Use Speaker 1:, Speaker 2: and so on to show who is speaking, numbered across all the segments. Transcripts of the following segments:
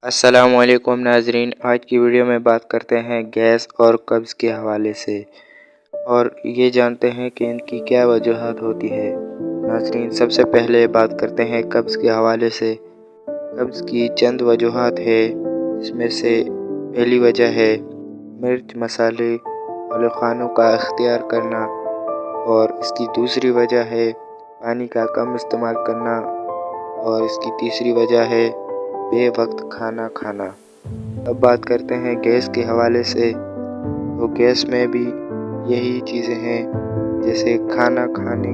Speaker 1: अस्सलामुअलैकुम नाजरीन, आज की वीडियो में बात करते हैं गैस और कब्ज़ के हवाले से और ये जानते हैं कि इनकी क्या वजूहात होती है। नाजरीन, सबसे पहले बात करते हैं कब्ज़ के हवाले से। कब्ज़ की चंद वजूहात है, इसमें से पहली वजह है मिर्च मसाले वाले खानों का इख्तियार करना और इसकी दूसरी वजह है पानी का कम इस्तेमाल करना और इसकी तीसरी वजह है बेवक्त खाना खाना। अब बात करते हैं गैस के हवाले से। तो गैस में भी यही चीज़ें हैं, जैसे खाना खाने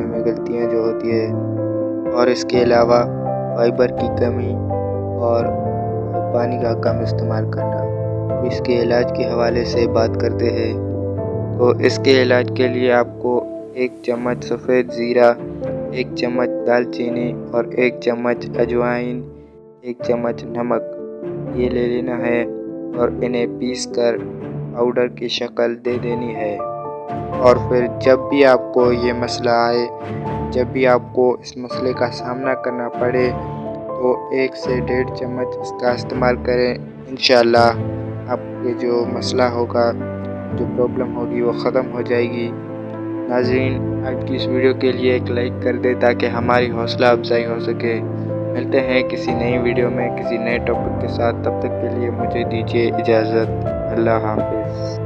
Speaker 1: में गलतियाँ जो होती है और इसके अलावा फाइबर की कमी और पानी का कम इस्तेमाल करना। इसके इलाज के हवाले से बात करते हैं तो इसके इलाज के लिए आपको 1 चम्मच सफ़ेद ज़ीरा, 1 चम्मच दालचीनी और 1 चम्मच अजवाइन, 1 चम्मच नमक ये ले लेना है और इन्हें पीस कर पाउडर की शक्ल दे देनी है। और फिर जब भी आपको ये मसला आए, जब भी आपको इस मसले का सामना करना पड़े तो 1 से 1.5 चम्मच इसका इस्तेमाल करें। इंशाअल्लाह आपके जो मसला होगा, जो प्रॉब्लम होगी वो ख़त्म हो जाएगी। नाज़रीन, आज की इस वीडियो के लिए एक लाइक कर दे ताकि हमारी हौसला अफजाई हो सके। मिलते हैं किसी नई वीडियो में किसी नए टॉपिक के साथ। तब तक के लिए मुझे दीजिए इजाज़त। अल्लाह हाफ़िज़।